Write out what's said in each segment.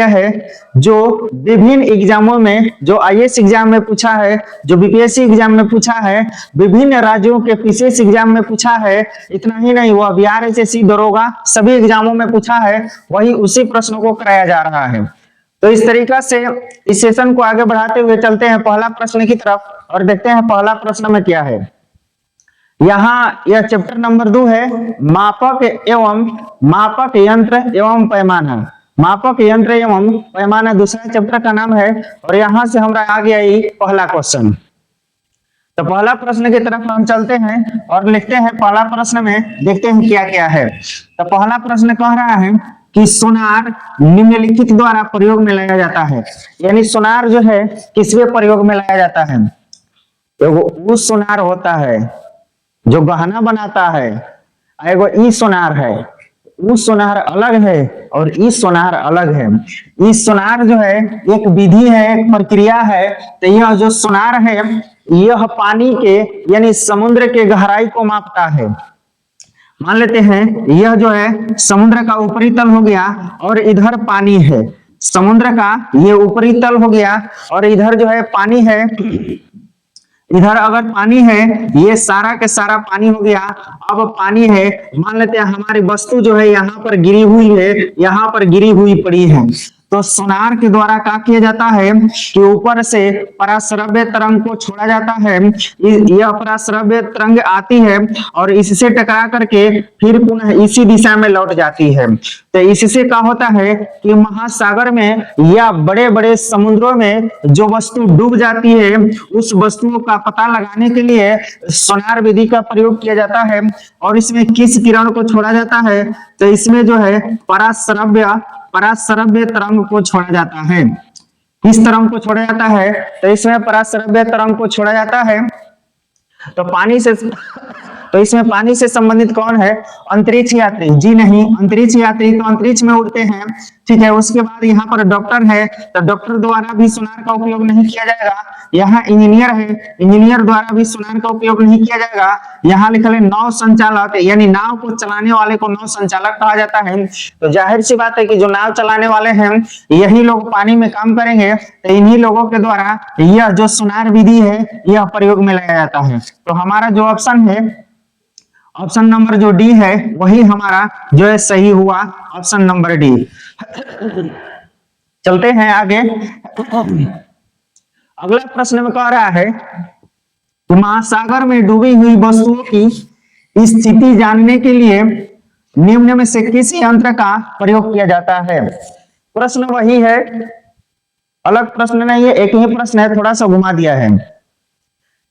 है जो विभिन्न एग्जामों में, जो आईएएस एग्जाम में पूछा है, जो बीपीएससी एग्जाम में पूछा है, विभिन्न राज्यों के पीसीएस एग्जाम में पूछा है। इतना ही नहीं, वह बिहार एसएससी दरोगा सभी एग्जामों में पूछा है, वही उसी प्रश्नों को कराया जा रहा है। तो इस तरीका से इस सेशन को आगे बढ़ाते हुए चलते हैं पहला प्रश्न की तरफ और देखते हैं पहला प्रश्न में क्या है। यहाँ यह चैप्टर नंबर 2 है, मापक यंत्र एवं पैमाना। मापक यंत्र एवं पैमाना दूसरा चैप्टर का नाम है और यहाँ से हमारा आ गया ये पहला क्वेश्चन। तो पहला प्रश्न की तरफ हम चलते हैं और लिखते हैं पहला प्रश्न में, देखते हैं क्या क्या है। तो पहला प्रश्न कह रहा है कि सोनार निम्नलिखित द्वारा प्रयोग में लाया जाता है। यानी सोनार जो है किसके प्रयोग में लाया जाता है? एगो वो सोनार होता है जो गहना बनाता है, एगो ई सोनार है। वो सोनार अलग है और ई सोनार अलग है। ई सोनार जो है एक विधि है, एक प्रक्रिया है। तो यह जो सोनार है यह पानी के यानी समुद्र के गहराई को मापता है। मान लेते हैं यह जो है समुद्र का ऊपरी तल हो गया और इधर पानी है। समुद्र का ये ऊपरी तल हो गया और इधर जो है पानी है। इधर अगर पानी है, ये सारा के सारा पानी हो गया। अब पानी है, मान लेते हैं हमारी वस्तु जो है यहाँ पर गिरी हुई है, यहाँ पर गिरी हुई पड़ी है। तो सोनार के द्वारा क्या किया जाता है कि ऊपर से पराश्रव्य तरंग को छोड़ा जाता है। यह पराश्रव्य तरंग आती है और इससे टकरा करके फिर पुनः इसी दिशा में लौट जाती है। तो इससे क्या होता है कि महासागर में या बड़े बड़े समुद्रों में जो वस्तु डूब जाती है उस वस्तुओं का पता लगाने के लिए सोनार विधि का प्रयोग किया जाता है। और इसमें किस किरण को छोड़ा जाता है? तो इसमें जो है पराश्रव्य तरंग को छोड़ा जाता है। किस तरंग को छोड़ा जाता है? तो इसमें पराश्रव्य तरंग को छोड़ा जाता है। तो इसमें पानी से संबंधित कौन है? अंतरिक्ष यात्री? जी नहीं, अंतरिक्ष यात्री तो अंतरिक्ष में उड़ते हैं, ठीक है। उसके बाद यहाँ पर डॉक्टर है, तो डॉक्टर द्वारा भी सोनार का उपयोग नहीं किया जाएगा। यहाँ इंजीनियर है, इंजीनियर द्वारा भी सोनार का उपयोग नहीं किया जाएगा। यहाँ लिखा है नाव संचालक, यानी नाव को चलाने वाले को नाव संचालक कहा जाता है। तो जाहिर सी बात है कि जो नाव चलाने वाले हैं यही लोग पानी में काम करेंगे। तो इन्हीं लोगों के द्वारा यह जो सोनार विधि है यह प्रयोग में लाया जाता है। तो हमारा जो ऑप्शन है, ऑप्शन नंबर जो डी है वही हमारा जो है सही हुआ, ऑप्शन नंबर डी। चलते हैं आगे। अगला प्रश्न में कह रहा है कि महासागर में डूबी हुई वस्तुओं की स्थिति जानने के लिए निम्न में से किस यंत्र का प्रयोग किया जाता है? प्रश्न वही है, अलग प्रश्न नहीं है, एक ही प्रश्न है, थोड़ा सा घुमा दिया है।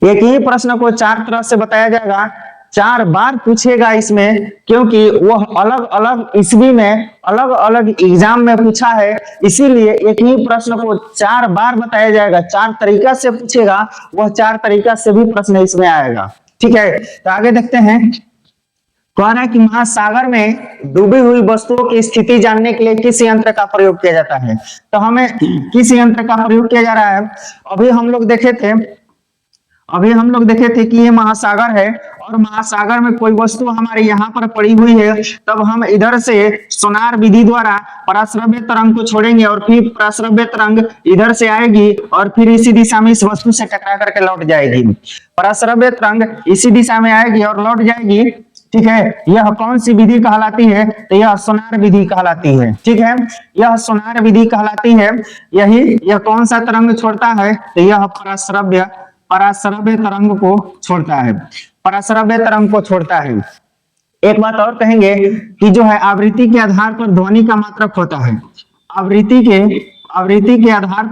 एक ही प्रश्न को 4 तरह से बताया जाएगा, 4 बार पूछेगा इसमें, क्योंकि वह अलग अलग ईस्वी में अलग अलग एग्जाम में पूछा है, इसीलिए एक ही प्रश्न को 4 बार बताया जाएगा। 4 तरीका से पूछेगा, वह 4 तरीका से भी प्रश्न इसमें आएगा, ठीक है। तो आगे देखते हैं। कह रहा है कि महासागर में डूबी हुई वस्तुओं की स्थिति जानने के लिए किस यंत्र का प्रयोग किया जाता है? तो हमें किस यंत्र का प्रयोग किया जा रहा है? अभी हम लोग देखे थे कि ये महासागर है और महासागर में कोई वस्तु हमारे यहाँ पर पड़ी हुई है, तब हम इधर से सोनार विधि द्वारा पराश्रव्य तरंग को छोड़ेंगे और फिर पराश्रव्य तरंग इधर से आएगी और फिर इसी दिशा में इस वस्तु से टकरा करके लौट जाएगी। पराश्रव्य तरंग इसी दिशा में आएगी और लौट जाएगी, ठीक है। यह कौन सी विधि कहलाती है? तो यह सोनार विधि कहलाती है, ठीक है। यह सोनार विधि कहलाती है। यह कौन सा तरंग छोड़ता है? तो यह पराश्रव्य तरंग को छोड़ता है, पराश्रव्य तरंग को छोड़ता है। एक बात और कहेंगे कि जो है आवृत्ति के आधार पर ध्वनि का मात्रक होता है। आवृत्ति के आधार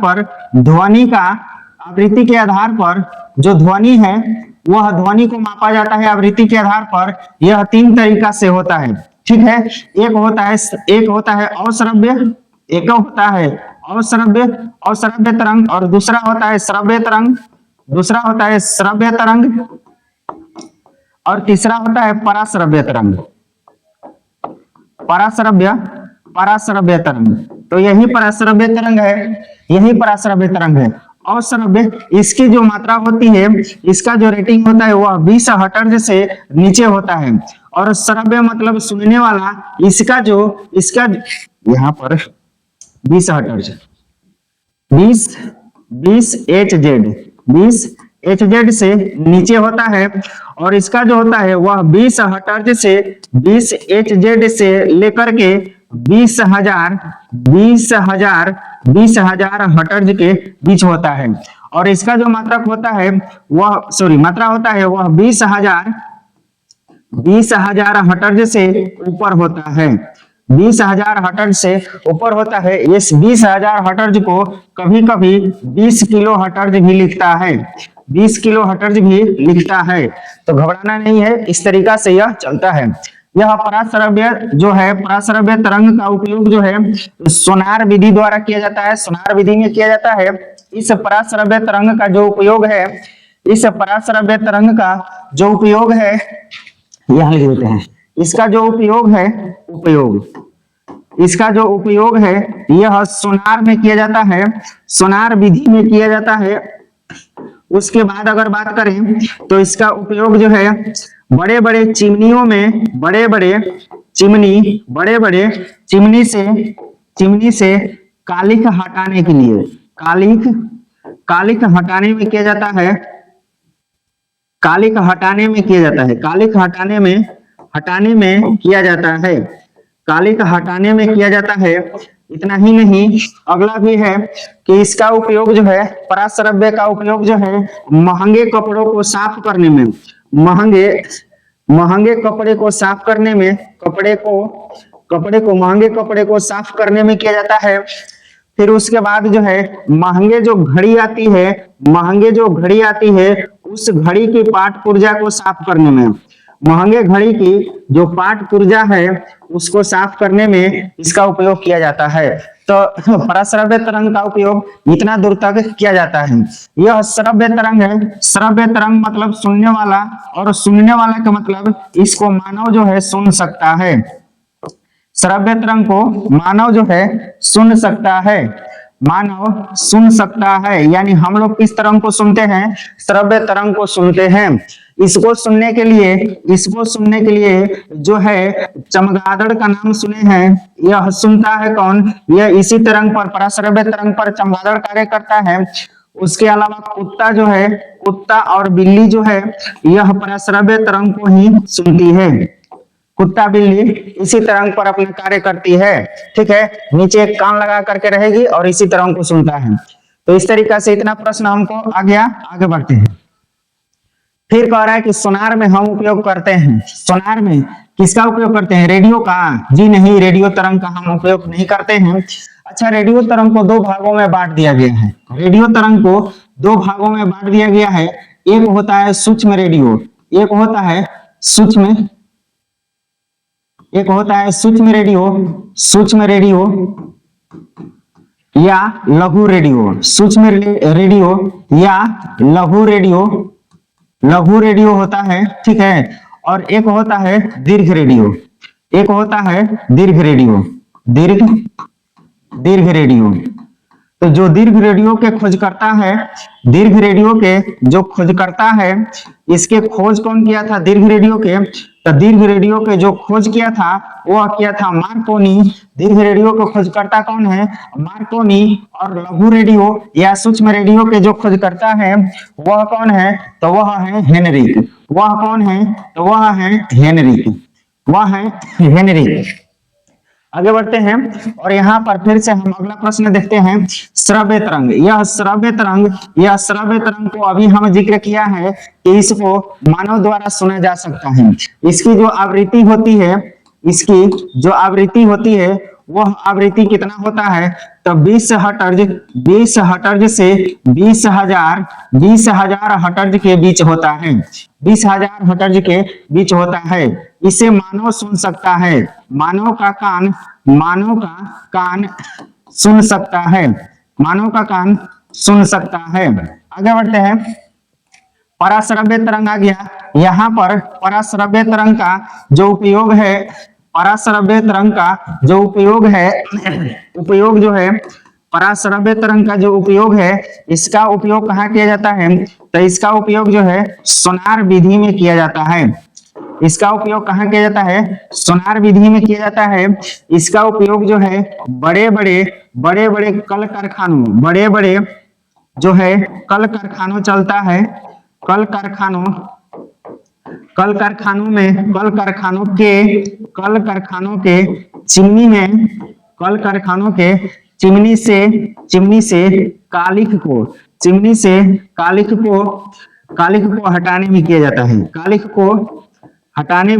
पर जो ध्वनि है वह ध्वनि को मापा जाता है आवृत्ति के आधार पर। यह 3 तरीका से होता है, ठीक है। एक होता है अश्रव्य तरंग और दूसरा होता है श्रव्य तरंग और तीसरा होता है पराश्रव्य तरंग। पराश्रव्य तरंग, तो यही पराश्रव्य तरंग है। अश्रव्य, इसकी जो मात्रा होती है, इसका जो रेटिंग होता है वह 20 हर्ट्ज से नीचे होता है। और श्रव्य मतलब सुनने वाला, इसका यहाँ पर 20 हर्ट्ज, 20 से नीचे होता है, और इसका जो होता है वह 20 हर्ट्ज से 20 से लेकर के 20,000 हर्ट्ज के बीच होता है। और इसका जो मात्रक होता है मात्रा होता है वह 20,000 हर्ट्ज से ऊपर होता है। 20,000 हर्ट्ज से ऊपर होता है। इस 20,000 हर्ट्ज को कभी कभी 20 किलो हर्ट्ज भी लिखता है, 20 किलो हर्ट्ज भी लिखता है। तो घबराना नहीं है, इस तरीका से यह चलता है। यह पराश्रव्य जो है, पराश्रव्य तरंग का उपयोग जो है सोनार विधि द्वारा किया जाता है, सोनार विधि में किया जाता है। इस पराश्रव्य तरंग का जो उपयोग है, इस पराश्रव्य तरंग का जो उपयोग है, यहां लिख देते हैं, इसका जो उपयोग है, इसका जो उपयोग है यह सोनार में किया जाता है, सोनार विधि में किया जाता है। उसके बाद अगर बात करें तो इसका उपयोग जो है बड़े बड़े चिमनियों में, बड़े बड़े चिमनी से कालिख हटाने के लिए, कालिख हटाने में किया जाता है, कालिख हटाने में किया जाता है, कालिख हटाने में किया जाता है, कालिख हटाने में किया जाता है। इतना ही नहीं, अगला भी है कि इसका उपयोग जो है, पराश्रव्य का उपयोग जो है महंगे कपड़ों को साफ करने में, महंगे कपड़े को साफ करने में, महंगे कपड़े को साफ करने में किया जाता है। फिर उसके बाद जो है महंगे जो घड़ी आती है, उस घड़ी की पाट पुर्जा को साफ करने में, महंगे घड़ी की जो पाट पुर्जा है उसको साफ करने में इसका उपयोग किया जाता है। तो पराश्रव्य तरंग का उपयोग इतना दूर तक किया जाता है। यह श्रव्य तरंग है। श्रव्य तरंग मतलब सुनने वाला, और सुनने वाला का मतलब इसको मानव जो है सुन सकता है। श्रव्य तरंग को मानव जो है सुन सकता है, मानव सुन सकता है। यानी हम लोग किस तरंग को सुनते हैं? श्रव्य तरंग को सुनते हैं। इसको सुनने के लिए जो है चमगादड़ का नाम सुने हैं। यह सुनता है कौन? यह इसी तरंग पर, पराश्रव्य तरंग पर चमगादड़ कार्य करता है। उसके अलावा कुत्ता जो है, कुत्ता और बिल्ली जो है, यह पराश्रव्य तरंग को ही सुनती है। कुत्ता बिल्ली इसी तरंग पर अपना कार्य करती है। ठीक है, नीचे एक कान लगा करके रहेगी और इसी तरंग को सुनता है। तो इस तरीका से इतना प्रश्न हमको आ गया। आगे बढ़ते हैं। फिर कह रहा है कि सोनार में हम उपयोग करते हैं। सोनार में किसका उपयोग करते हैं? रेडियो का? जी नहीं, रेडियो तरंग का हम उपयोग नहीं करते हैं। अच्छा, रेडियो तरंग को दो भागों में बांट दिया गया है। रेडियो तरंग को दो भागों में बांट दिया गया है। एक होता है सूक्ष्म रेडियो, एक होता है सूक्ष्म रेडियो या लघु रेडियो। सूक्ष्म रेडियो या लघु रेडियो होता है। ठीक है, और एक होता है दीर्घ रेडियो, दीर्घ रेडियो। तो जो दीर्घ रेडियो के खोजकर्ता है, दीर्घ रेडियो के जो खोजकर्ता है, इसके खोज कौन किया था? दीर्घ रेडियो के। तो दीर्घ रेडियो के जो खोज किया था वह किया था मार्कोनी। दीर्घ रेडियो के खोजकर्ता कौन है? मार्कोनी। और लघु रेडियो या सूक्ष्म रेडियो के जो खोजकर्ता है वह कौन है? तो वह है हेनरिक। वह कौन है? तो वह है हेनरिक। आगे बढ़ते हैं और यहाँ पर फिर से हम अगला प्रश्न देखते हैं। श्रव्य तरंग। यह श्रव्य तरंग को अभी हम जिक्र किया है कि इसको मानव द्वारा सुना जा सकता है। इसकी जो आवृत्ति होती है वह आवृत्ति कितना होता है? तो 20 हर्ट्ज से 20,000 हर्ट्ज के बीच होता है। 20,000 हर्ट्ज के बीच होता है। इसे मानव सुन सकता है। मानव का कान सुन सकता है। मानव का कान सुन सकता है। आगे बढ़ते हैं। पराश्रव्य तरंग आ गया। यहाँ पर पराश्रव्य तरंग का जो उपयोग है, पराश्रव्य तरंग का जो उपयोग है, पराश्रव्य तरंग का जो उपयोग है, इसका उपयोग कहाँ किया जाता है? तो इसका उपयोग जो है सोनार विधि में किया जाता है। इसका उपयोग कहाँ किया जाता है? सोनार विधि में किया जाता है। इसका उपयोग जो है बड़े बड़े कल कारखानों, बड़े बड़े जो है कल कारखानों चलता है, कल कारखानों में, कल कारखानों के चिमनी में, कल कारखानों के चिमनी से कालिख को, चिमनी से कालिख को हटाने में किया जाता है। कालिख को हटाने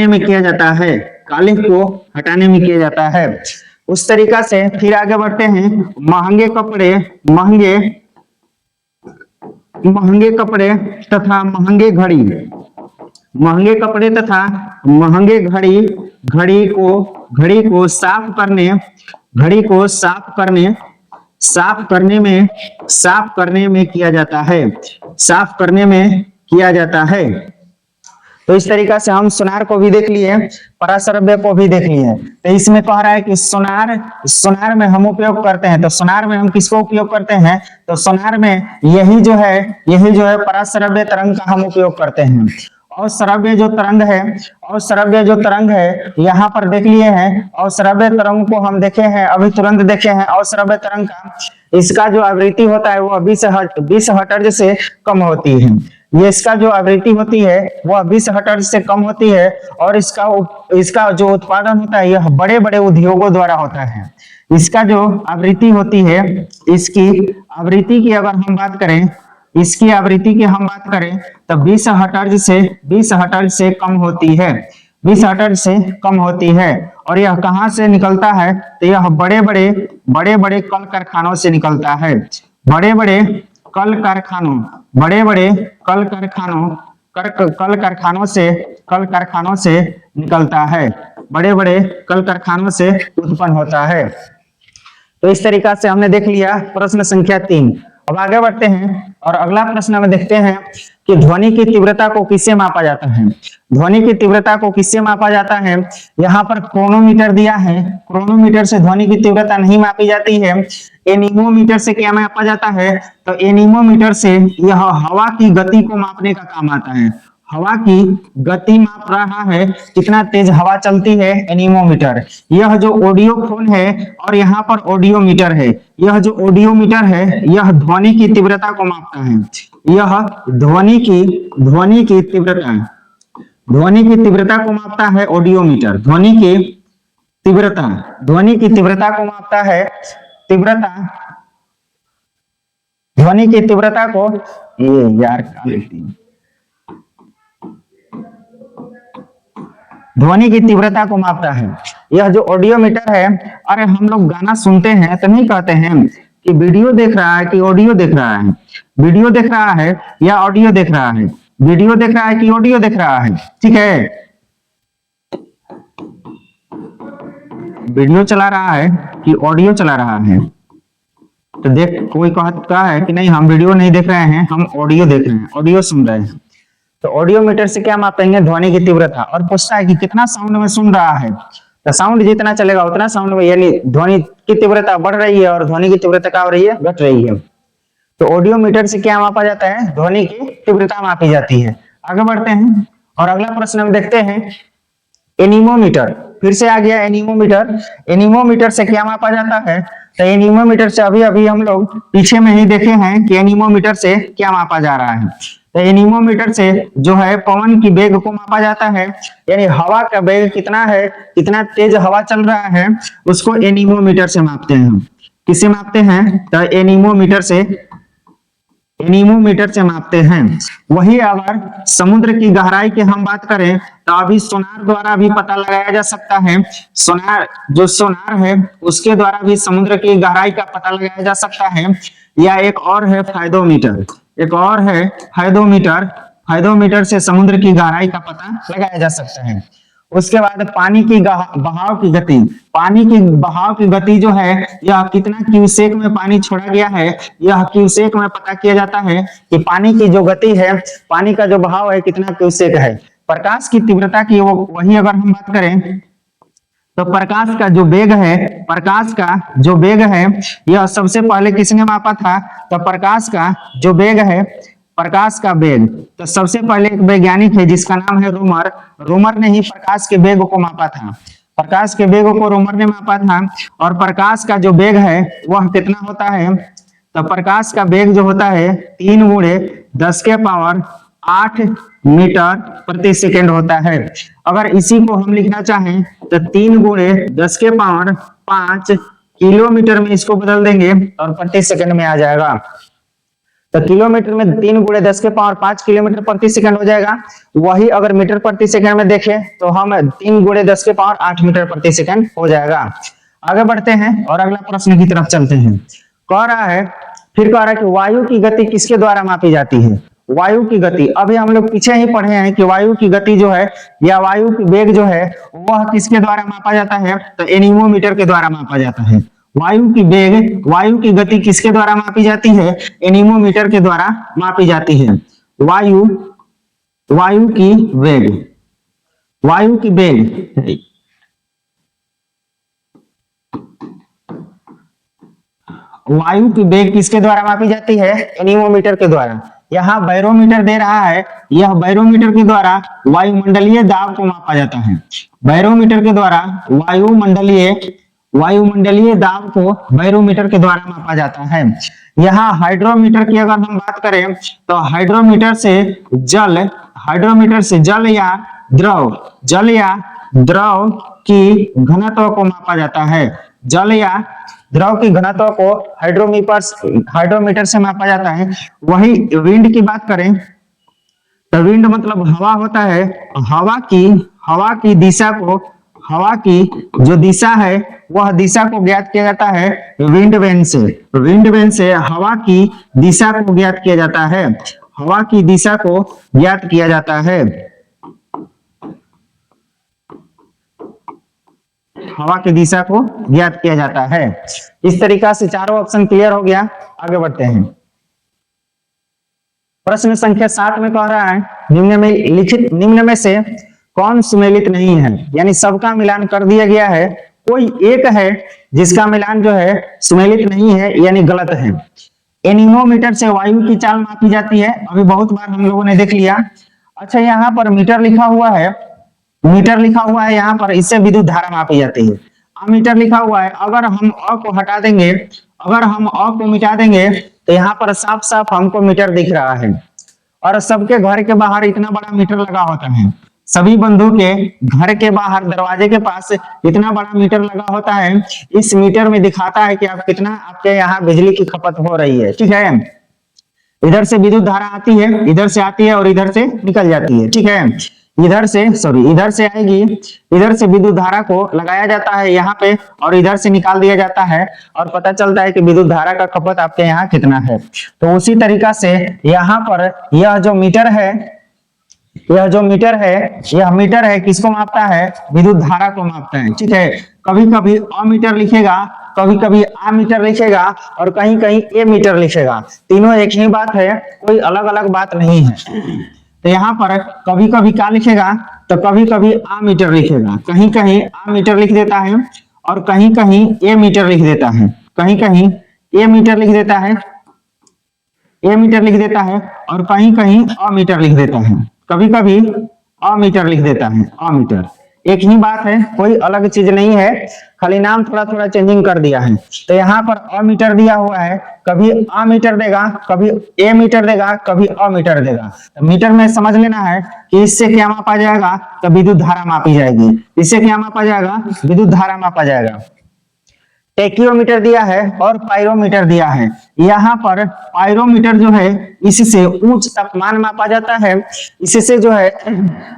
में किया जाता है। कालिख को हटाने में किया जाता है। उस तरीका से फिर आगे बढ़ते हैं। महंगे कपड़े तथा महंगे घड़ी, महंगे कपड़े तथा महंगे घड़ी को साफ करने में किया जाता है। साफ करने में किया जाता है। तो इस तरीका से हम सोनार को भी देख लिए, पराश्रव्य को भी देख लिए। तो इसमें कह रहा है कि सोनार में हम उपयोग करते हैं। तो सोनार में हम किसको उपयोग करते हैं? तो सोनार में यही जो है पराश्रव्य तरंग का हम उपयोग करते हैं। और श्रव्य जो तरंग है यहाँ पर देख लिए हैं। और श्रव्य तरंग को हम देखे हैं, अभी तुरंत देखे हैं। और श्रव्य तरंग का इसका जो आवृत्ति होता है वो 20 हर्ट्ज से कम होती है। ये इसका जो आवृत्ति होती है वो 20 हर्ट्ज से कम होती है। और इसका जो उत्पादन होता है यह बड़े बड़े उद्योगों द्वारा होता है। इसका जो आवृत्ति होती है, इसकी आवृत्ति की अगर हम बात करें, इसकी आवृत्ति की हम बात करें तो 20 हर्ट्ज से कम होती है। 20 हर्ट्ज से कम होती है। और यह कहां से निकलता है? तो यह बड़े बड़े कल कारखानों से निकलता है। बड़े बड़े कल कारखानों से निकलता है। बड़े बड़े कल कारखानों से उत्पन्न होता है। तो इस तरीका से हमने देख लिया प्रश्न संख्या 3। अब आगे बढ़ते हैं और अगला प्रश्न में देखते हैं कि ध्वनि की तीव्रता को किससे मापा जाता है? ध्वनि की तीव्रता को किससे मापा जाता है? यहाँ पर क्रोनोमीटर दिया है। क्रोनोमीटर से ध्वनि की तीव्रता नहीं मापी जाती है। एनीमोमीटर से क्या मापा जाता है? तो एनीमोमीटर से यह हवा की गति को मापने का काम आता है। हवा की गति माप रहा है, कितना तेज हवा चलती है, एनीमोमीटर। यह जो ऑडियो फोन है और यहाँ पर ऑडियोमीटर है, यह जो ऑडियोमीटर है यह ध्वनि की तीव्रता को मापता है। यह ध्वनि की तीव्रता को मापता है ऑडियोमीटर। ध्वनि की तीव्रता को मापता है। ध्वनि की तीव्रता को ध्वनि की तीव्रता को मापता है। यह जो ऑडियोमीटर है, अरे हम लोग गाना सुनते हैं तो नहीं कहते हैं कि वीडियो देख रहा है कि ऑडियो देख रहा है। वीडियो देख रहा है या ऑडियो देख रहा है? वीडियो देख रहा है कि ऑडियो देख रहा है? ठीक है, वीडियो चला रहा है कि ऑडियो चला रहा है? तो देख, कोई कहता है कि नहीं हम वीडियो नहीं देख रहे हैं, हम ऑडियो देख रहे हैं, ऑडियो सुन रहे हैं। तो ऑडियोमीटर से क्या मापेंगे? ध्वनि की तीव्रता। और पूछता है कि कितना साउंड में सुन रहा है? तो साउंड जितना चलेगा उतना साउंड में, यानी ध्वनि की तीव्रता बढ़ रही है और ध्वनि की तीव्रता क्या हो रही है? घट रही है। तो ऑडियोमीटर से क्या मापा जाता है? ध्वनि की तीव्रता मापी जाती है। आगे बढ़ते हैं और अगला प्रश्न हम देखते हैं। एनीमोमीटर, फिर से आ गया एनीमोमीटर। एनीमोमीटर से क्या मापा जाता है? तो एनीमोमीटर से अभी हम लोग पीछे में ही देखे हैं कि एनीमोमीटर से क्या मापा जा रहा है। तो एनीमोमीटर से जो है पवन की वेग को मापा जाता है, यानी हवा का वेग कितना है, कितना तेज हवा चल रहा है, उसको एनीमोमीटर से मापते हैं। हम किससे मापते हैं? तो एनीमोमीटर से मापते हैं। वही अगर समुद्र की गहराई की हम बात करें तो अभी सोनार द्वारा भी पता लगाया जा सकता है। सोनार है उसके द्वारा भी समुद्र की गहराई का पता लगाया जा सकता है। या एक और है फायदोमीटर, फायदोमीटर से समुद्र की गहराई का पता लगाया जा सकता है। उसके बाद पानी की बहाव की गति जो है, यह कितना क्यूसेक में पानी छोड़ा गया है, यह क्यूसेक में पता किया जाता है कि पानी की जो गति है, पानी का जो बहाव है कितना क्यूसेक है। प्रकाश की तीव्रता की वही अगर हम बात करें तो प्रकाश का जो वेग है यह सबसे पहले किसने मापा था? तो प्रकाश का जो वेग है प्रकाश का वेग। तो सबसे पहले एक वैज्ञानिक है जिसका नाम है रोमर। रोमर ने ही प्रकाश के वेग को मापा था। प्रकाश के वेग को रोमर ने मापा था। और प्रकाश का जो वेग है वह कितना होता है? तो प्रकाश का वेग जो होता है 3 गुणे 10 के पावर 8 मीटर प्रति सेकंड होता है। अगर इसी को हम लिखना चाहें तो 3 गुणे 10 के पावर 5 किलोमीटर में इसको बदल देंगे और प्रति सेकंड में आ जाएगा। तो किलोमीटर में 3 गुणे 10 के पावर 5 किलोमीटर प्रति सेकंड हो जाएगा। वही अगर मीटर प्रति सेकंड में देखें तो हम 3 गुणे 10 के पावर 8 मीटर प्रति सेकंड हो जाएगा। आगे बढ़ते हैं और अगला प्रश्न की तरफ चलते हैं। कह रहा है कि वायु की गति किसके द्वारा मापी जाती है? वायु की गति अभी हम लोग पीछे ही पढ़े हैं कि वायु की गति जो है या वायु की वेग जो है वह किसके द्वारा मापा जाता है? तो एनीमोमीटर के द्वारा मापा जाता है। वायु की वेग, वायु की गति किसके द्वारा मापी जाती है? एनीमोमीटर के द्वारा मापी जाती है। वायु की वेग, वायु की वेग वायु की वेग किसके द्वारा मापी जाती है? एनीमोमीटर के द्वारा। यहाँ बैरोमीटर दे रहा है, यह बैरोमीटर के द्वारा वायुमंडलीय दाब को मापा जाता है। बैरोमीटर के द्वारा वायुमंडलीय दाब को बैरोमीटर के द्वारा मापा जाता है। यहाँ हाइड्रोमीटर की अगर हम बात करें तो हाइड्रोमीटर से जल या द्रव की घनत्व को मापा जाता है। जल या द्रव की घनत्व को हाइड्रोमीटर से मापा जाता है। वही विंड की बात करें तो विंड मतलब हवा होता है। हवा की दिशा को, हवा की जो दिशा है वह दिशा को ज्ञात किया जाता है विंड वेन से। विंड वेन से हवा की दिशा को ज्ञात किया जाता है। हवा की दिशा को ज्ञात किया जाता है। हवा की दिशा को ज्ञात किया जाता है। इस तरीका से चारों ऑप्शन क्लियर हो गया। आगे बढ़ते हैं। प्रश्न संख्या 7 में कह रहा है निम्न में से कौन सुमेलित नहीं है? यानी सबका मिलान कर दिया गया है, कोई एक है जिसका मिलान जो है सुमेलित नहीं है यानी गलत है। एनीमोमीटर से वायु की चाल मापी जाती है, अभी बहुत बार हम लोगों ने देख लिया। अच्छा, यहाँ पर मीटर लिखा हुआ है, यहाँ पर, इससे विद्युत धारा मापी जाती है। अमीटर लिखा हुआ है, अगर हम अ को हटा देंगे, अगर हम अ को मिटा देंगे तो यहाँ पर साफ साफ हमको मीटर दिख रहा है। और सबके घर के बाहर इतना बड़ा मीटर लगा होता है। सभी बंधु के घर के बाहर दरवाजे के पास इतना बड़ा मीटर लगा होता है। इस मीटर में दिखाता है कि आप कितना आपके यहाँ बिजली की खपत हो रही है। ठीक है, इधर से विद्युत धारा आती है, इधर से आती है और इधर से निकल जाती है। ठीक है, इधर से आएगी, इधर से विद्युत धारा को लगाया जाता है यहाँ पे और इधर से निकाल दिया जाता है और पता चलता है कि विद्युत धारा का खपत आपके यहाँ कितना है। तो उसी तरीका से यहाँ पर यह जो मीटर है किसको मापता है? विद्युत धारा को मापता है। ठीक है, कभी कभी अमीटर लिखेगा, कभी कभी आमीटर लिखेगा और कहीं कहीं ए मीटर लिखेगा। तीनों एक ही बात है, कोई अलग अलग बात नहीं है। तो यहाँ पर कभी कभी क्या लिखेगा? तो कभी कभी आमीटर लिखेगा, कहीं कहीं आमीटर लिख देता है और कहीं कहीं ए मीटर लिख देता है, कहीं कहीं ए मीटर लिख देता है, और कहीं कहीं अमीटर लिख देता है, कभी कभी अमीटर लिख देता है। अमीटर एक ही बात है, कोई अलग चीज नहीं है, खाली नाम थोड़ा थोड़ा चेंजिंग कर दिया है। तो यहाँ पर अमीटर दिया हुआ है, कभी अमीटर देगा, कभी ए मीटर देगा, कभी अमीटर देगा। तो मीटर में समझ लेना है कि इससे क्या मापा जाएगा? तो विद्युत धारा मापी जाएगी। इससे क्या मापा जाएगा? विद्युत धारा मापा जाएगा। टेकियोमीटर दिया है और पायरोमीटर दिया है। यहाँ पर पायरोमीटर जो है इससे उच्च तापमान मापा जाता है। इससे जो है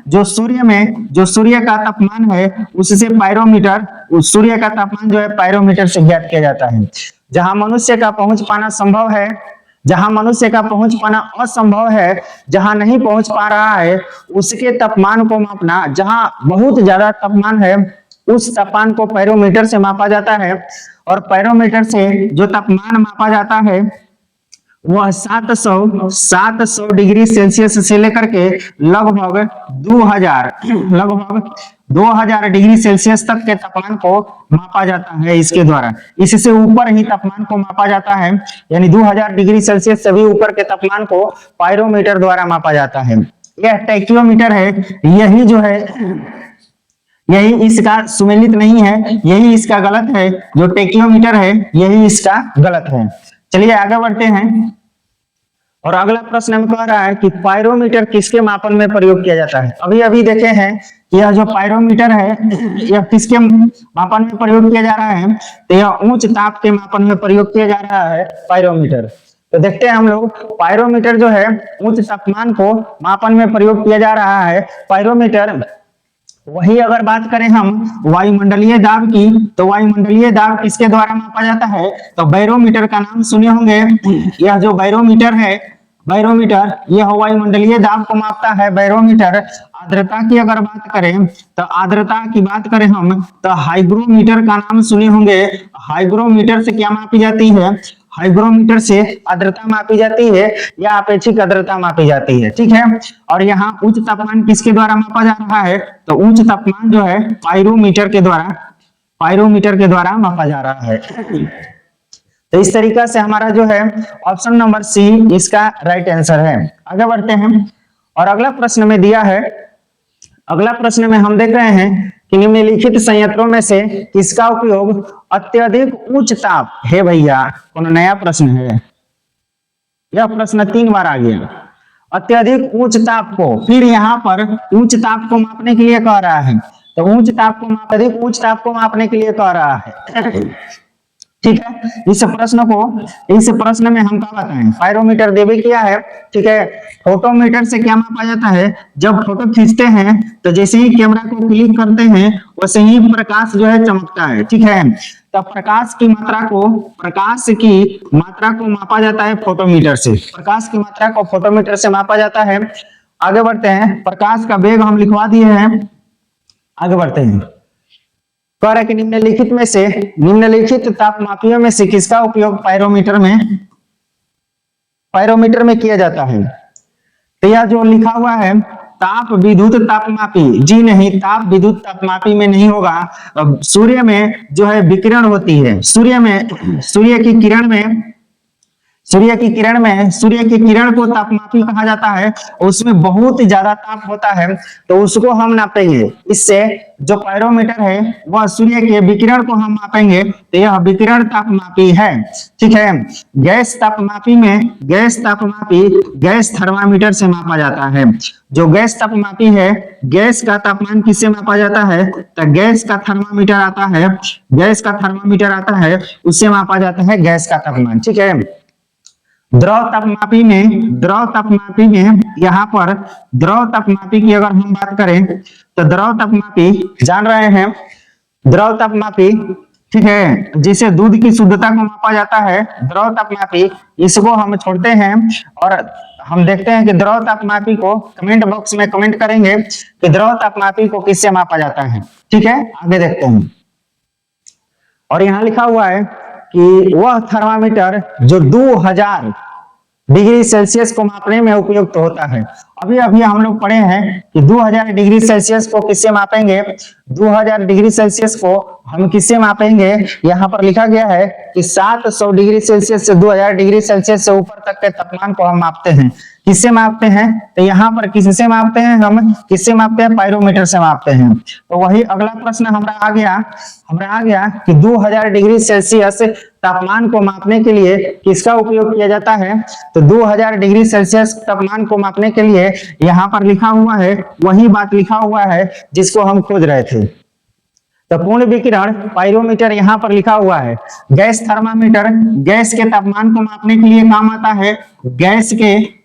जो सूर्य का तापमान है उससे पायरोमीटर, सूर्य का तापमान जो है पायरोमीटर से ज्ञात किया जाता है। जहां मनुष्य का पहुंच पाना संभव है, जहां मनुष्य का पहुंच पाना असंभव है, जहां नहीं पहुंच पा रहा है उसके तापमान को मापना, जहां बहुत ज्यादा तापमान है उस तापमान को पायरोमीटर से मापा जाता है। और पायरोमीटर से जो तापमान मापा जाता है वह 700 डिग्री सेल्सियस से लेकर के लगभग 2000 डिग्री सेल्सियस तक के तापमान को मापा जाता है इसके द्वारा। इससे ऊपर ही तापमान को मापा जाता है, यानी 2000 डिग्री सेल्सियस से भी ऊपर के तापमान को पायरोमीटर द्वारा मापा जाता है। यह टैक्योमीटर है, यही जो है, यही इसका सुमेलित नहीं है, यही इसका गलत है। जो टैक्योमीटर है यही इसका गलत है। चलिए आगे बढ़ते हैं। और अगला प्रश्न में कह रहा है कि पायरोमीटर किसके मापन में प्रयोग किया जाता है। अभी अभी देखे हैं कि यह जो पायरोमीटर है यह किसके मापन में प्रयोग किया जा रहा है, तो यह उच्च ताप के मापन में प्रयोग किया जा रहा है पायरोमीटर। तो देखते हैं हम लोग, पायरोमीटर जो है उच्च तापमान को मापन में प्रयोग किया जा रहा है। पायरोमीटर, वही अगर बात करें हम वायुमंडलीय दाब की, तो वायुमंडलीय दाब किसके द्वारा मापा जाता है, तो बैरोमीटर का नाम सुने होंगे। यह जो बैरोमीटर है, बैरोमीटर यह वायुमंडलीय दाब को मापता है बैरोमीटर। आर्द्रता की अगर बात करें, तो आर्द्रता की बात करें हम, तो हाइग्रोमीटर का नाम सुने होंगे। हाइग्रोमीटर से क्या मापी जाती है, हाइग्रोमीटर से आर्द्रता मापी जाती है या अपेक्षिक आर्द्रता मापी जाती है, ठीक है। और यहाँ उच्च तापमान किसके द्वारा मापा जा रहा है, तो उच्च तापमान जो है पायरोमीटर के द्वारा मापा जा रहा है। तो इस तरीका से हमारा जो है ऑप्शन नंबर सी इसका राइट आंसर है। आगे बढ़ते हैं और अगला प्रश्न में दिया है, अगला प्रश्न में हम देख रहे हैं कि निम्नलिखित संयंत्रों में से किसका उपयोग अत्यधिक उच्च ताप है। भैया कौन नया प्रश्न है, यह प्रश्न 3 बार आ गया। अत्यधिक उच्च ताप को, फिर यहाँ पर उच्च ताप को मापने के लिए कह रहा है, तो उच्च ताप को अत्यधिक उच्च ताप को मापने के लिए कह रहा है, ठीक है। इस प्रश्न में हम क्या बताएं, पायरोमीटर देवे किया है, ठीक है। फोटोमीटर से क्या मापा जाता है, जब फोटो खींचते हैं तो जैसे ही कैमरा को क्लिक करते हैं वैसे ही प्रकाश जो है चमकता है, ठीक है। तो प्रकाश की मात्रा को मापा जाता है फोटोमीटर से, प्रकाश की मात्रा को फोटोमीटर से मापा जाता है। आगे बढ़ते हैं, प्रकाश का वेग हम लिखवा दिए हैं। आगे बढ़ते हैं, कह रहा कि निम्नलिखित तापमापियों में से किसका उपयोग पायरोमीटर में किया जाता है। तो यह जो लिखा हुआ है ताप विद्युत तापमापी, जी नहीं, ताप विद्युत तापमापी में नहीं होगा। सूर्य में जो है विकिरण होती है, सूर्य की किरण को तापमापी कहा जाता है। उसमें बहुत ज्यादा ताप होता है तो उसको हम नापेंगे। इससे जो पायरोमीटर है वह सूर्य के विकिरण को हम मापेंगे, तो यह विकिरण तापमापी है, ठीक है। गैस तापमापी गैस थर्मामीटर से मापा जाता है। जो गैस तापमापी है, गैस का तापमान किससे मापा जाता है, तो गैस का थर्मामीटर आता है, उससे मापा जाता है गैस का तापमान, ठीक है। द्रव तापमापी में यहाँ पर द्रव तापमापी की अगर हम बात करें, तो द्रव तापमापी जान रहे हैं, द्रव तापमापी, ठीक है, जिसे दूध की शुद्धता को मापा जाता है, द्रव तापमापी, इसको हम छोड़ते हैं और हम देखते हैं कि द्रव तापमापी को कमेंट बॉक्स में कमेंट करेंगे कि द्रव तापमापी को किससे मापा जाता है, ठीक है। आगे देखते हैं, और यहाँ लिखा हुआ है कि वह थर्मामीटर जो 2000 डिग्री सेल्सियस को मापने में उपयुक्त होता है। अभी हम लोग पढ़े हैं कि 2000 डिग्री सेल्सियस को किससे मापेंगे, 2000 डिग्री सेल्सियस को हम किससे मापेंगे, यहाँ पर लिखा गया है कि 700 डिग्री सेल्सियस से 2000 डिग्री सेल्सियस से ऊपर तक के तापमान को हम मापते हैं। किससे मापते हैं, तो यहाँ पर किससे मापते हैं, हम किससे मापते हैं, पायरोमीटर से मापते हैं। तो वही अगला प्रश्न हमरा आ गया कि 2000 डिग्री सेल्सियस तापमान को मापने के लिए किसका उपयोग किया जाता है, तो 2000 डिग्री सेल्सियस तापमान को मापने के लिए यहाँ पर लिखा हुआ है, वही बात लिखा हुआ है जिसको हम खोज रहे थे। तो पूर्ण विकिरण पायरोमीटर यहाँ पर लिखा हुआ है। गैस थर्मामीटर गैस के तापमान को मापने के लिए काम आता है, गैस के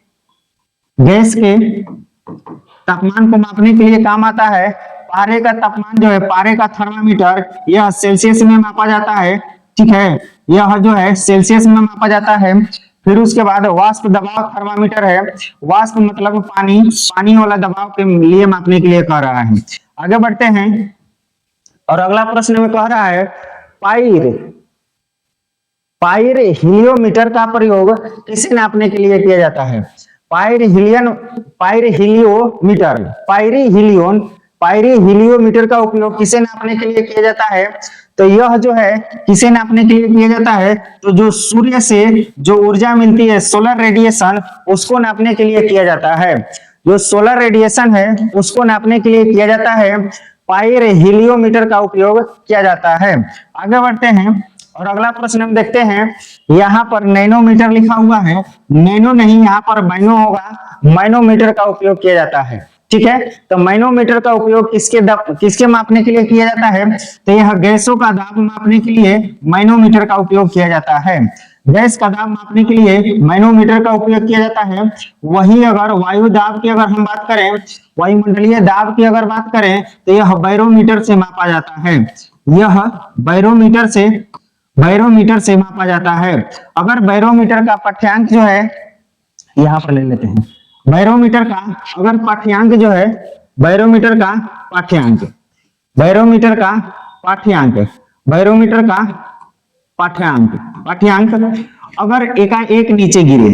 तापमान को मापने के लिए काम आता है। पारे का तापमान जो है, पारे का थर्मामीटर, यह सेल्सियस में मापा जाता है, ठीक है, यह जो है सेल्सियस में मापा जाता है। फिर उसके बाद वाष्प दबाव थर्मामीटर है, वाष्प मतलब पानी वाला दबाव के लिए मापने के लिए कह रहा है। आगे बढ़ते हैं और अगला प्रश्न में कह रहा है पाइरहेलियोमीटर का प्रयोग किसे नापने के लिए किया जाता है? पाइरहेलियोमीटर पाइरहेलियोमीटर का उपयोग किसे नापने के लिए किया जाता है? तो यह जो है किसे नापने के लिए किया जाता है? तो जो सूर्य से जो ऊर्जा मिलती है सोलर रेडिएशन, उसको नापने के लिए किया जाता है। जो सोलर रेडिएशन है उसको नापने के लिए किया जाता है, पाइरहेलियोमीटर का उपयोग किया जाता है। आगे बढ़ते हैं और अगला प्रश्न हम देखते हैं। यहाँ पर नैनोमीटर लिखा हुआ है, नैनो नहीं, यहाँ पर मैनो होगा। मैनोमीटर का उपयोग किया जाता है, ठीक है। तो मैनोमीटर का उपयोग किसके मापने के लिए किया जाता है? तो यह गैसों का दाब मापने के लिए मैनोमीटर का उपयोग किया जाता है। गैस का दाब मापने के लिए मैनोमीटर का उपयोग किया जाता है। वही अगर वायु दाब की अगर हम बात करें, वायुमंडलीय दाब की अगर बात करें, तो यह बैरोमीटर से मापा जाता है। यह बैरोमीटर से मापा जाता है। अगर बैरोमीटर का पाठ्यांक जो है, यहां पर ले लेते हैं, बैरोमीटर का अगर पाठ्यांक जो है, बैरोमीटर का पाठ्यांक अगर एकाएक नीचे गिरे,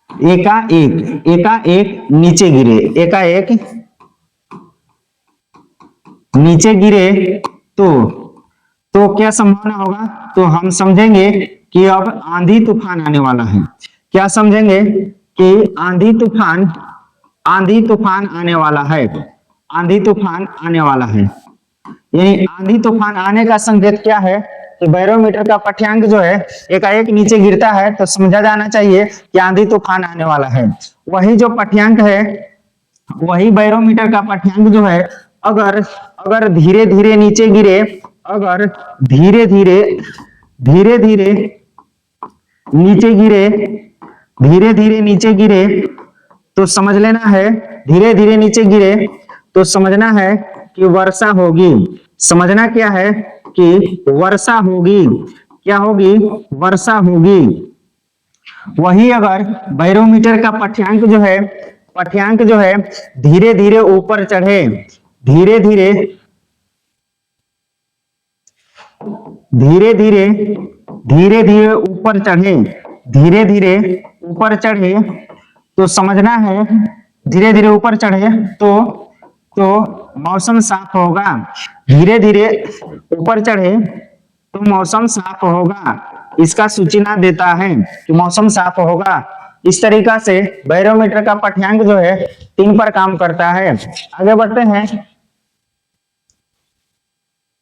एकाएक नीचे गिरे तो क्या संभावना होगा? तो हम समझेंगे कि अब आंधी तूफान आने वाला है। क्या समझेंगे? कि आंधी तूफान आने वाला है। यानी आंधी तूफान आने का संकेत क्या है? कि बैरोमीटर का पाठ्यांक जो है एकाएक नीचे गिरता है तो समझा जाना चाहिए कि आंधी तूफान आने वाला है। वही जो पाठ्यांक है, वही बैरोमीटर का पाठ्यांक जो है, अगर धीरे धीरे नीचे गिरे, अगर धीरे धीरे नीचे गिरे तो समझ लेना है, धीरे धीरे नीचे गिरे तो समझना है कि वर्षा होगी। समझना क्या है? कि वर्षा होगी। क्या होगी? वर्षा होगी। वही अगर बैरोमीटर का पाठ्यांक जो है धीरे धीरे ऊपर चढ़े, धीरे धीरे ऊपर चढ़े तो समझना है, धीरे धीरे ऊपर चढ़े तो मौसम साफ होगा। धीरे धीरे ऊपर चढ़े तो मौसम साफ होगा। इसका सूचना देता है कि मौसम साफ होगा। इस तरीका से बैरोमीटर का पाठ्यांक जो है 3 पर काम करता है। आगे बढ़ते हैं।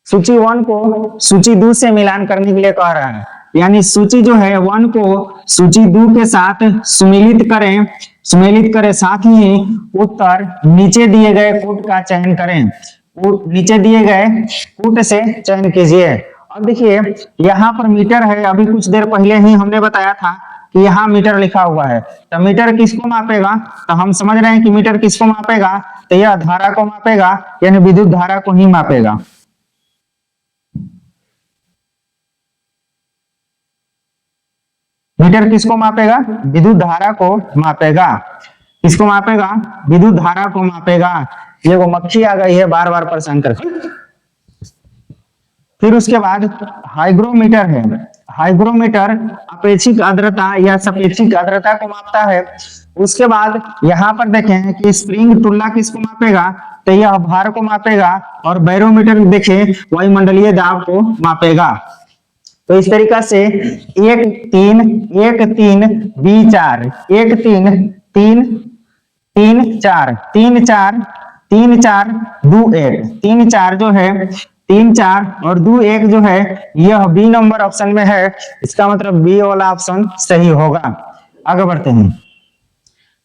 सूची 1 को सूची 2 से मिलान करने के लिए कह रहा है। यानी सूची जो है 1 को सूची 2 के साथ सुमेलित करें, साथ ही उत्तर नीचे दिए गए कूट का चयन करें। नीचे दिए गए कूट से चयन कीजिए। अब देखिए यहाँ पर मीटर है, अभी कुछ देर पहले ही हमने बताया था कि यहाँ मीटर लिखा हुआ है। तो मीटर किसको मापेगा? तो हम समझ रहे हैं कि मीटर किसको मापेगा? तो यह धारा को मापेगा, यानी विद्युत धारा को ही मापेगा। मीटर किसको मापेगा? विद्युत धारा को मापेगा। किसको मापेगा? विद्युत धारा को मापेगा। ये वो मक्खी आ गई है बार बार परेशान करके। फिर उसके बाद हाइग्रोमीटर है। हाइग्रोमीटर अपेक्षिक आर्द्रता या सापेक्षिक आर्द्रता को मापता है। उसके बाद यहाँ पर देखें कि स्प्रिंग तुलना किसको मापेगा? तो यह भार को मापेगा। और बैरोमीटर देखें वायुमंडलीय दाब को मापेगा। तो इस तरीका से 1 3 1 3 B4 1 3 3 3 4 3 4 3 4 2 1 3 4 जो है 3 4 और 2 1 जो है यह बी नंबर ऑप्शन में है। इसका मतलब बी वाला ऑप्शन सही होगा। आगे बढ़ते हैं।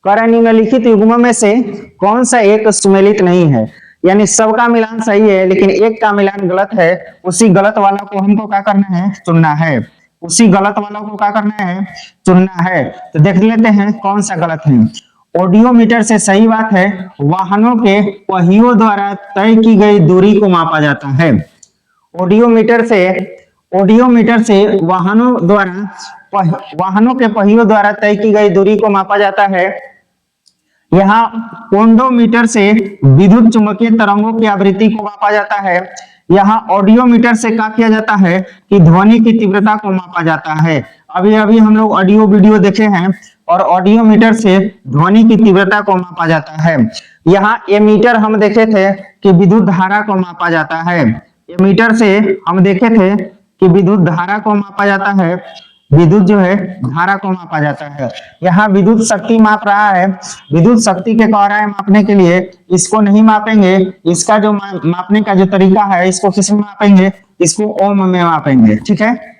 कर निम्नलिखित युग्मों में से कौन सा एक सुमेलित नहीं है? यानी सबका मिलान सही है लेकिन एक का मिलान गलत है। उसी गलत वाला को हमको क्या करना है? चुनना है। चुनना है। तो देख लेते हैं कौन सा गलत है। ऑडियोमीटर से सही बात है, वाहनों के पहियों द्वारा तय की गई दूरी को मापा जाता है। ऑडियोमीटर से वाहनों के पहियों द्वारा तय की गई दूरी को मापा जाता है। यहाँ पोंडोमीटर से विद्युत चुंबकीय तरंगों की आवृत्ति को मापा जाता है। यहाँ ऑडियोमीटर से क्या किया जाता है कि ध्वनि की तीव्रता को मापा जाता है। अभी अभी हम लोग ऑडियो वीडियो देखे हैं और ऑडियोमीटर से ध्वनि की तीव्रता को मापा जाता है। यहाँ एमीटर हम देखे थे कि विद्युत धारा को मापा जाता है। एमीटर से हम देखे थे कि विद्युत धारा को मापा जाता है, विद्युत जो है धारा को मापा जाता है। यहाँ विद्युत शक्ति माप रहा है, विद्युत शक्ति के कह रहा है मापने के लिए, इसको नहीं मापेंगे, इसका जो मापने का जो तरीका है इसको किस में मापेंगे, इसको ओम में मापेंगे। ठीक है,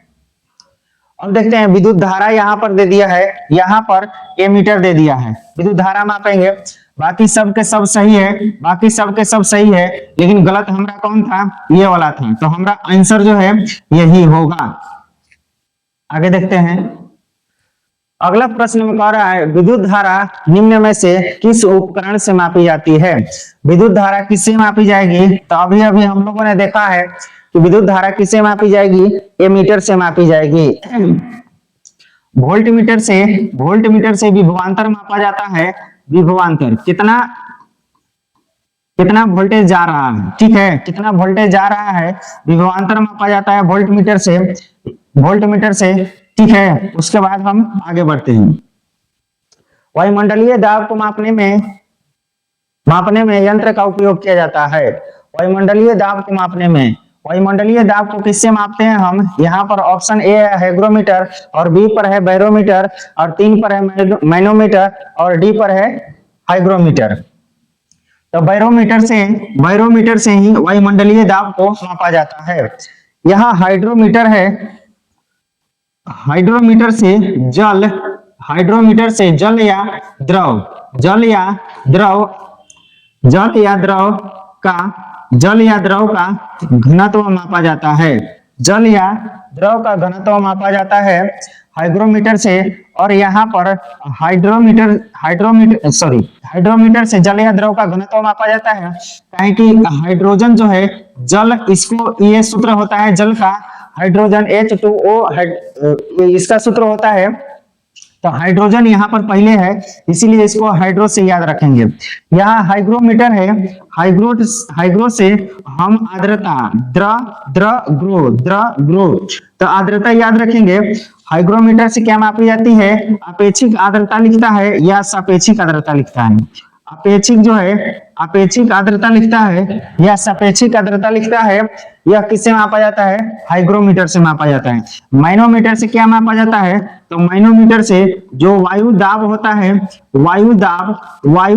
अब देखते हैं विद्युत धारा यहाँ पर दे दिया है, यहाँ पर एमीटर दे दिया है, विद्युत धारा मापेंगे। बाकी सब के सब सही है, बाकी सब के सब सही है, लेकिन गलत हमारा कौन था, ये वाला था। तो हमारा आंसर जो है यही होगा। आगे देखते हैं, अगला प्रश्न में कह रहा है विद्युत धारा निम्न में से किस उपकरण से मापी जाती है। विद्युत धारा किससे मापी जाएगी, तो अभी अभी हम लोगों ने देखा है कि विद्युत धारा किससे मापी जाएगी, एमीटर से मापी जाएगी। वोल्टमीटर से विभवांतर मापा जाता है। विभवांतर कितना वोल्टेज जा रहा है, ठीक है, कितना वोल्टेज जा रहा है, विभवांतर मापा जाता है वोल्टमीटर से, ठीक है। उसके बाद हम आगे बढ़ते हैं। वायुमंडलीय दाब को मापने में यंत्र का उपयोग किया जाता है। वायुमंडलीय दाब को मापने में, वायुमंडलीय दाब को किससे मापते हैं हम, यहाँ पर ऑप्शन ए है हाइग्रोमीटर, और बी पर है बैरोमीटर, और 3 पर है मैनोमीटर, और डी पर है हाइग्रोमीटर। तो बैरोमीटर से ही वायुमंडलीय दाब को मापा जाता है। यहाँ हाइड्रोमीटर है, हाइड्रोमीटर से जल या द्रव का घनत्व मापा जाता है। जल या द्रव का घनत्व मापा जाता है हाइग्रोमीटर से। और यहाँ पर हाइड्रोमीटर से जल या द्रव का घनत्व मापा जाता है, कहें कि हाइड्रोजन जो है जल, इसको ये सूत्र होता है जल का, हाइड्रोजन H2O, इसका सूत्र होता है। तो हाइड्रोजन यहाँ पर पहले है, इसीलिए इसको हाइड्रो से याद रखेंगे। यहाँ हाइग्रोमीटर है, हाइग्रो से हम आर्द्रता, द्र तो आर्द्रता याद रखेंगे। हाइग्रोमीटर से क्या मापी जाती है, अपेक्षिक आर्द्रता लिखता है या सापेक्षिक आर्द्रता लिखता है। अपेक्षिक जो है अपेक्षिक आर्द्रता लिखता है या सापेक्षिक आर्द्रता लिखता है। यह किससे मापा जाता है, हाइग्रोमीटर से मापा जाता है। मैनोमीटर से क्या मापा जाता है, तो मैनोमीटर से जो वायु दाब होता है, वायु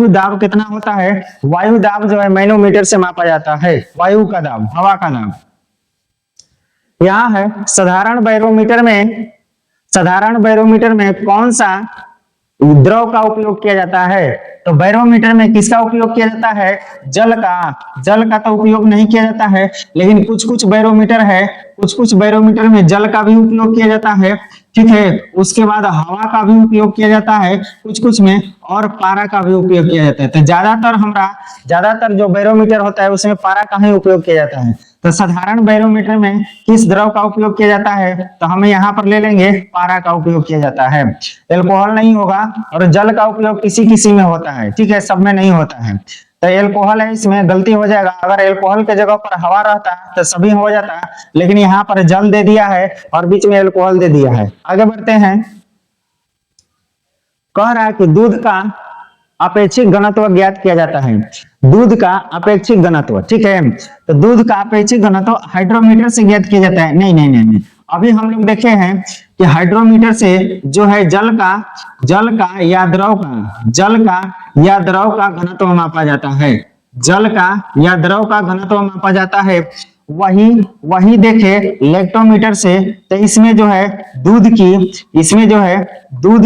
दाब कितना होता है, वायु दाब जो है मैनोमीटर से मापा जाता है, वायु का दाब, हवा का दाब। यहाँ है साधारण बैरोमीटर में कौन सा द्रव का उपयोग किया जाता है, तो बैरोमीटर में किसका उपयोग किया जाता है, जल का तो उपयोग नहीं किया जाता है, लेकिन कुछ बैरोमीटर में जल का भी उपयोग किया जाता है, ठीक है। उसके बाद हवा का भी उपयोग किया जाता है कुछ में, और पारा का भी उपयोग किया जाता है। तो ज्यादातर जो बैरोमीटर होता है उसमें पारा का ही उपयोग किया जाता है। तो साधारण बैरोमीटर में किस द्रव का उपयोग किया जाता है, तो हमें यहाँ पर ले लेंगे पारा का उपयोग किया जाता है। एल्कोहल नहीं होगा, और जल का उपयोग किसी में होता है, ठीक है, सब में नहीं होता है। तो एल्कोहल है, इसमें गलती हो जाएगा। अगर एल्कोहल के जगह पर हवा रहता तो सभी हो जाता, लेकिन यहाँ पर जल दे दिया है और बीच में एल्कोहल दे दिया है। आगे बढ़ते हैं, कह रहा है कि दूध का अपेक्षिक घनत्व ज्ञात किया जाता है। दूध का अपेक्षिक घनत्व, ठीक है, तो दूध का अपेक्षिक घनत्व हाइड्रोमीटर से ज्ञात किया जाता है। नहीं, अभी हम लोग देखे हैं कि हाइड्रोमीटर से जो है जल का या द्रव का घनत्व मापा जाता है, जल का या द्रव का घनत्व मापा जाता है। वही देखे इलेक्ट्रोमीटर से, तो इसमें जो है दूध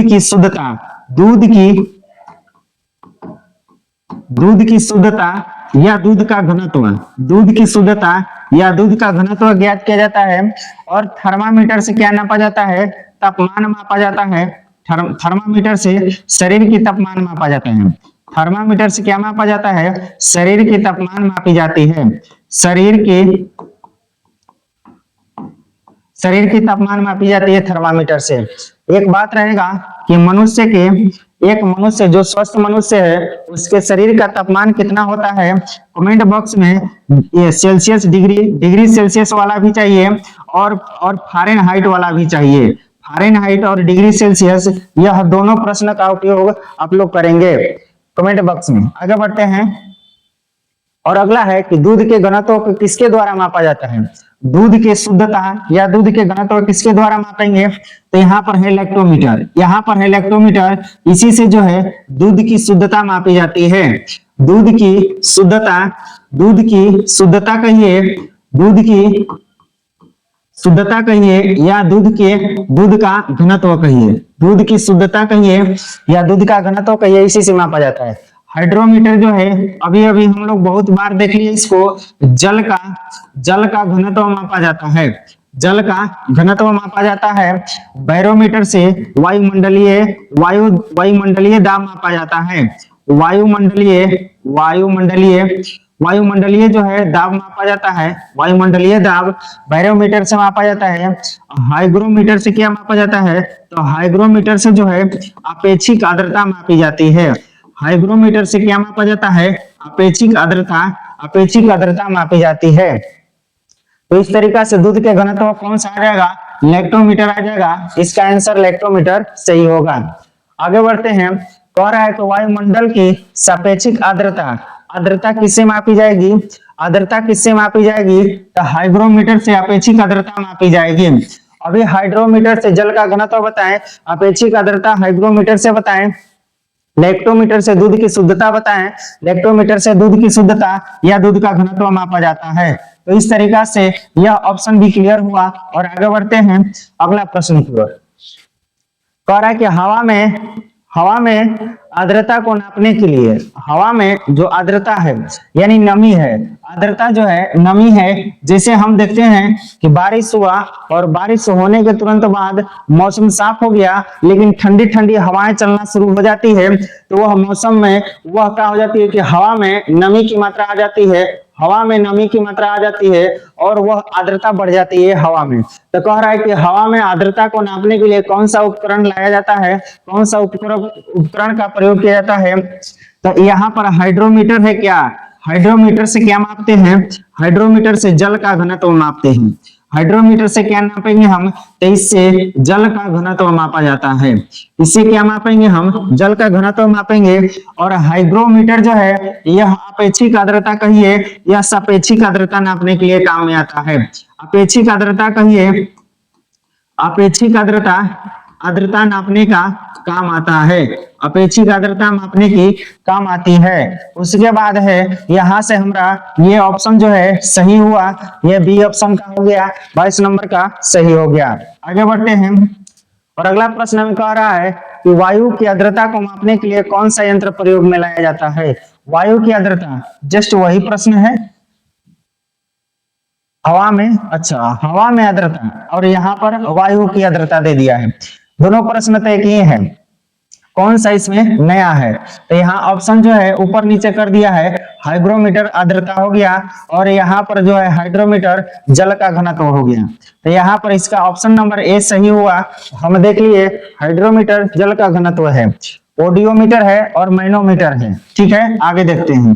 की शुद्धता, दूध की शुद्धता या दूध का घनत्व ज्ञात किया जाता है। और थर्मामीटर से क्या नापा जाता है, तापमान मापा जाता है। थर्मामीटर से शरीर की तापमान मापा जाता है। थर्मामीटर से क्या मापा जाता है, शरीर की तापमान मापी जाती है। शरीर की तापमान मापी जाती है थर्मामीटर से। एक बात रहेगा कि एक मनुष्य जो स्वस्थ मनुष्य है उसके शरीर का तापमान कितना होता है? कमेंट बॉक्स में ये सेल्सियस डिग्री सेल्सियस वाला भी चाहिए और फारेनहाइट वाला भी चाहिए। फारेनहाइट और डिग्री सेल्सियस, यह दोनों प्रश्न का उपयोग आप लोग करेंगे कमेंट बॉक्स में। आगे बढ़ते हैं और अगला है कि दूध के घनत्व को किसके द्वारा मापा जाता है? दूध की शुद्धता या दूध के घनत्व किसके द्वारा मापेंगे? तो यहाँ पर है लैक्टोमीटर, यहाँ पर है लैक्टोमीटर। इसी से जो है दूध की शुद्धता मापी जाती है। दूध की शुद्धता, दूध की शुद्धता कहिए, दूध की शुद्धता कहिए या दूध का घनत्व कहिए, दूध की शुद्धता कहिए या दूध का घनत्व कहिए, इसी से मापा जाता है। हाइड्रोमीटर जो है अभी अभी हम लोग बहुत बार देख लिए इसको, जल का घनत्व मापा जाता है, जल का घनत्व मापा जाता है। बैरोमीटर से वायुमंडलीय दाब मापा जाता है। वायुमंडलीय जो है दाब मापा जाता है, वायुमंडलीय दाब बैरोमीटर से मापा जाता है। हाइग्रोमीटर से क्या मापा जाता है? तो हाइग्रोमीटर से जो है अपेक्षिक आर्द्रता मापी जाती है। हाइग्रोमीटर से क्या मापा जाता है? अपेक्षिक आर्द्रता मापी जाती है। तो इस तरीका से दूध के घनत्व कौन सा आ जाएगा? लैक्टोमीटर आ जाएगा। इसका आंसर लैक्टोमीटर सही होगा। आगे बढ़ते हैं, कह रहा है कि वायुमंडल की सापेक्षिक आर्द्रता किससे मापी जाएगी? आर्द्रता किससे मापी जाएगी? तो हाइग्रोमीटर से अपेक्षिक आर्द्रता मापी जाएगी। अभी हाइड्रोमीटर से जल का घनत्व बताएं, अपेक्षिक आर्द्रता हाइग्रोमीटर से बताएं, लैक्टोमीटर से दूध की शुद्धता बताएं, लैक्टोमीटर से दूध की शुद्धता या दूध का घनत्व मापा जाता है। तो इस तरीका से यह ऑप्शन भी क्लियर हुआ। और आगे बढ़ते हैं अगला प्रश्न की ओर। कह रहा है कि हवा में आर्द्रता को नापने के लिए, हवा में जो आर्द्रता है यानी नमी है, आर्द्रता जो है नमी है। जैसे हम देखते हैं कि बारिश हुआ और बारिश होने के तुरंत बाद मौसम साफ हो गया, लेकिन ठंडी ठंडी हवाएं चलना शुरू हो जाती है, तो वह मौसम में वह क्या हो जाती है कि हवा में नमी की मात्रा आ जाती है, हवा में नमी की मात्रा आ जाती है और वह आर्द्रता बढ़ जाती है हवा में। तो कह रहा है कि हवा में आर्द्रता को नापने के लिए कौन सा उपकरण लाया जाता है, कौन सा उपकरण का प्रयोग किया जाता है? तो यहाँ पर हाइड्रोमीटर है। क्या हाइड्रोमीटर से क्या मापते हैं? हाइड्रोमीटर से जल का घनत्व मापते हैं। हाइड्रोमीटर से क्या नापेंगे हम? तो इससे जल का घनत्व मापा जाता है। इससे क्या मापेंगे हम? जल का घनत्व मापेंगे। और हाइग्रोमीटर जो है यह अपेक्षिक आर्द्रता कहिए या सापेक्षिक आर्द्रता नापने के लिए काम में आता है। अपेक्षिक आर्द्रता कहिए, अपेक्षिक आर्द्रता नापने का काम आता है, अपेक्षिक आर्द्रता मापने की काम आती है। उसके बाद है यहां से हमारा ये ऑप्शन जो है सही हुआ, ये बी ऑप्शन का हो गया, 22 नंबर का सही हो गया। आगे बढ़ते हैं और अगला प्रश्न में कह रहा है कि वायु की आर्द्रता को मापने के लिए कौन सा यंत्र प्रयोग में लाया जाता है? वायु की आर्द्रता, जस्ट वही प्रश्न है। हवा में, अच्छा हवा में आर्द्रता और यहाँ पर वायु की आर्द्रता दे दिया है। दोनों प्रश्न तय किए हैं, कौन सा इसमें नया है? तो यहाँ ऑप्शन जो है ऊपर नीचे कर दिया है। हाइग्रोमीटर आर्द्रता हो गया और यहाँ पर जो है हाइड्रोमीटर जल का घनत्व हो गया। तो यहाँ पर इसका ऑप्शन नंबर ए सही हुआ। हम देख लिए हाइड्रोमीटर जल का घनत्व है, ओडियोमीटर है और मैनोमीटर है। ठीक है, आगे देखते हैं।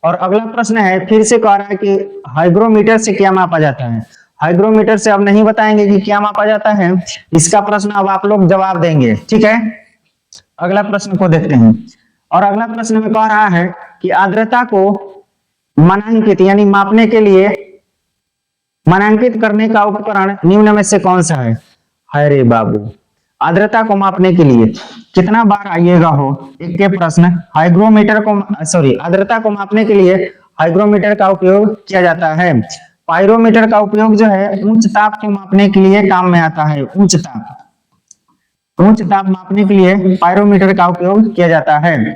और अगला प्रश्न है, फिर से कह रहा है कि हाइग्रोमीटर से क्या मापा जाता है? हाइग्रोमीटर से अब नहीं बताएंगे कि क्या मापा जाता है, इसका प्रश्न अब आप लोग जवाब देंगे। ठीक है, अगला प्रश्न को देखते हैं। और अगला प्रश्न में कह रहा है कि आर्द्रता को मानांकित यानी मापने के लिए मानांकित करने का उपकरण निम्न में से कौन सा है? अरे बाबू, आर्द्रता को मापने के लिए कितना बार आइएगा हो एक के प्रश्न। हाइग्रोमीटर को आर्द्रता को मापने के लिए हाइग्रोमीटर का उपयोग किया जाता है। पायरोमीटर का उपयोग जो है उच्च ताप को मापने के लिए काम में आता है। उच्च ताप मापने के लिए पायरोमीटर का उपयोग किया जाता है।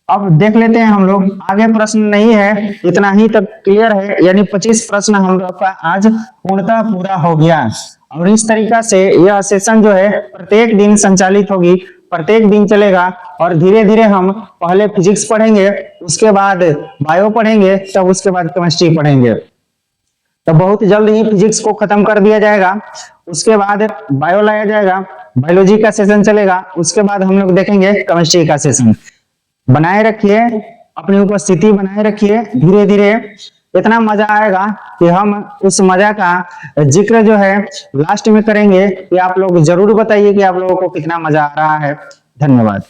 अब देख लेते हैं हम लोग, आगे प्रश्न नहीं है, इतना ही तक क्लियर है। यानी 25 प्रश्न हम लोग का आज पूर्णतः पूरा हो गया। और इस तरीका से यह सेशन जो है प्रत्येक दिन संचालित होगी, प्रत्येक दिन चलेगा। और धीरे धीरे हम पहले फिजिक्स पढ़ेंगे, उसके बाद बायो पढ़ेंगे, तब उसके बाद केमिस्ट्री पढ़ेंगे। तो बहुत जल्द ही फिजिक्स को खत्म कर दिया जाएगा, उसके बाद बायो लाया जाएगा। बायोलॉजी का सेशन चलेगा, उसके बाद हम लोग देखेंगे केमिस्ट्री का सेशन। बनाए रखिए, अपनी उपस्थिति बनाए रखिए, धीरे धीरे इतना मजा आएगा कि हम उस मजा का जिक्र जो है लास्ट में करेंगे कि आप लोग जरूर बताइए कि आप लोगों को कितना मजा आ रहा है। धन्यवाद।